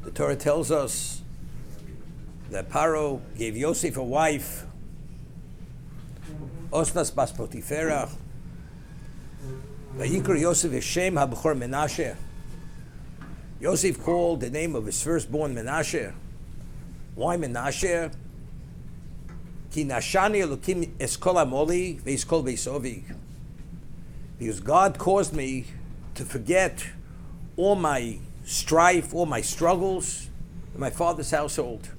The Torah tells us that Paro gave Yosef a wife, Osnas bas Potifera. Vayikra Yosef Hashem HaBechor Menashe. Yosef called the name of his firstborn Menashe. Why Menashe? Ki nashani Elokim eskol amoli veiskol beisovi. Because God caused me to forget all my strife, all my struggles in my father's household.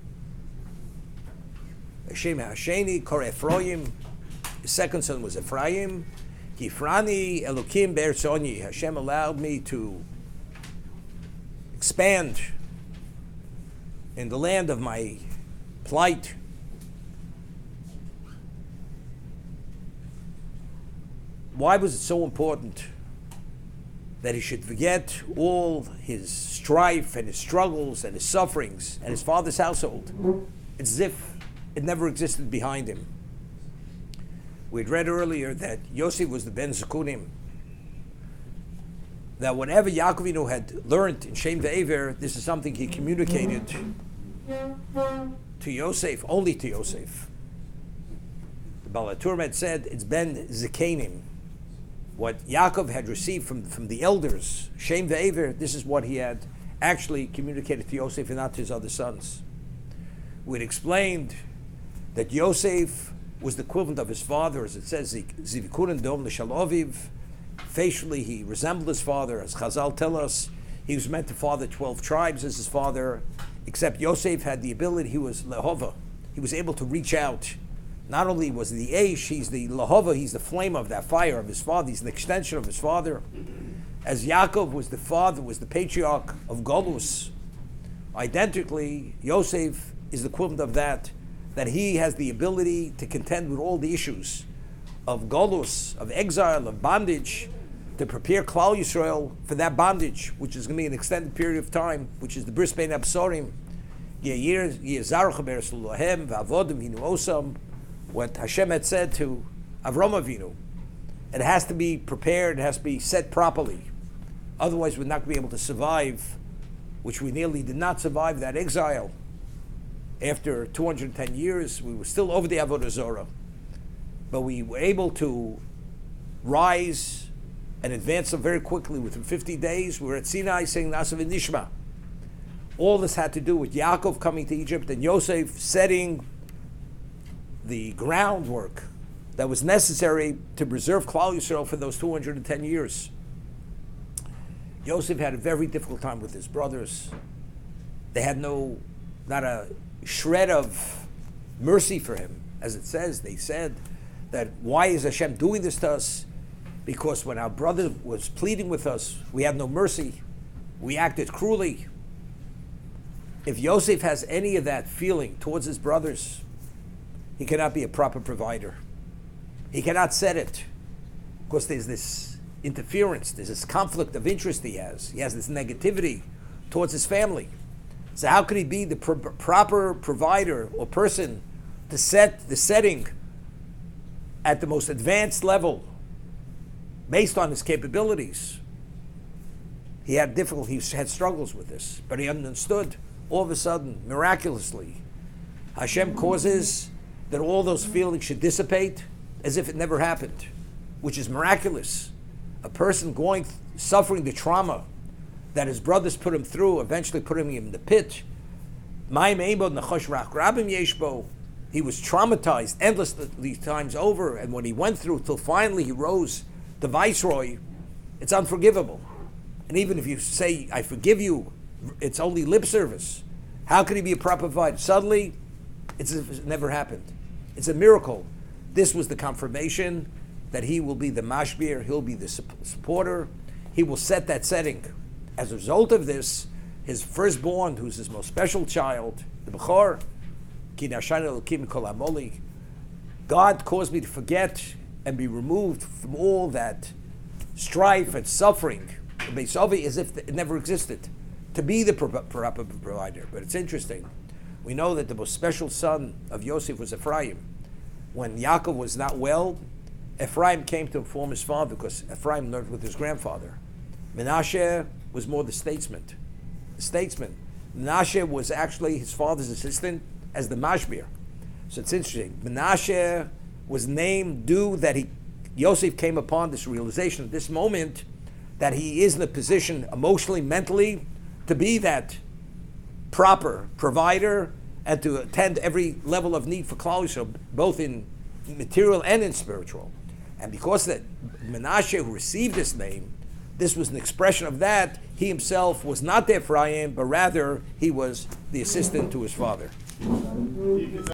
Hashem Hasheni Kor Ephraim. His second son was Ephraim. Kifrani Elokim Be'erzoni. Hashem allowed me to expand in the land of my plight. Why was it so important that he should forget all his strife and his struggles and his sufferings and his father's household? It's as if it never existed behind him. We'd read earlier that Yosef was the Ben Zekunim, that whatever Yaakov Avinu had learned in Shem Ve'ever, this is something he communicated to Yosef, only to Yosef. The Baal HaTurim had said it's Ben Zekanim. What Yaakov had received from the elders, Shem Ve'ever, this is what he had actually communicated to Yosef and not to his other sons. We'd explained that Yosef was the equivalent of his father, as it says, Zivikurin Dom L'Shaloviv. Facially, he resembled his father. As Chazal tell us, he was meant to father 12 tribes as his father, except Yosef had the ability, he was Lehova. He was able to reach out. Not only was he the Aish, he's the Lehova, he's the flame of that fire of his father, he's an extension of his father. As Yaakov was the father, was the patriarch of Golus, identically, Yosef is the equivalent of that he has the ability to contend with all the issues of Golus, of exile, of bondage, to prepare Klal Yisrael for that bondage, which is going to be an extended period of time, which is the Bris Bein Absorim. What Hashem had said to Avram Avinu. It has to be prepared, it has to be set properly. Otherwise we're not going to be able to survive, which we nearly did not survive that exile. After 210 years, we were still over the Avodah Zorah. But we were able to rise and advance them very quickly. Within 50 days, we were at Sinai saying Nasav Nishma. All this had to do with Yaakov coming to Egypt and Yosef setting the groundwork that was necessary to preserve Klal Yisrael for those 210 years. Yosef had a very difficult time with his brothers. They had not a shred of mercy for him. As it says, they said that why is Hashem doing this to us? Because when our brother was pleading with us, we had no mercy. We acted cruelly. If Yosef has any of that feeling towards his brothers, he cannot be a proper provider. He cannot set it, because there's this interference, there's this conflict of interest he has. He has this negativity towards his family. So how could he be the proper provider or person to set the setting at the most advanced level based on his capabilities? He had difficulties, he had struggles with this, but he understood. All of a sudden, miraculously, Hashem causes that all those feelings should dissipate as if it never happened, which is miraculous. A person suffering the trauma that his brothers put him through, eventually put him in the pit. He was traumatized endlessly times over, and when he went through till finally he rose to Viceroy, it's unforgivable. And even if you say, I forgive you, it's only lip service. How could he be a proper provider? Suddenly, it's as if it never happened. It's a miracle. This was the confirmation that he will be the mashbir, he'll be the supporter, he will set that setting. As a result of this, his firstborn, who's his most special child, the Bechor, God caused me to forget and be removed from all that strife and suffering, as if it never existed, to be the proper provider. But it's interesting. We know that the most special son of Yosef was Ephraim. When Yaakov was not well, Ephraim came to inform his father, because Ephraim learned with his grandfather. Menashe was more the statesman. Menashe was actually his father's assistant as the mashbir. So it's interesting. Menashe was named due that Yosef came upon this realization at this moment that he is in a position emotionally, mentally, to be that proper provider and to attend every level of need for Klal Yisrael, both in material and in spiritual. And because that Menashe, who received this name, this was an expression of that. He himself was not the Ephraim, but rather he was the assistant to his father.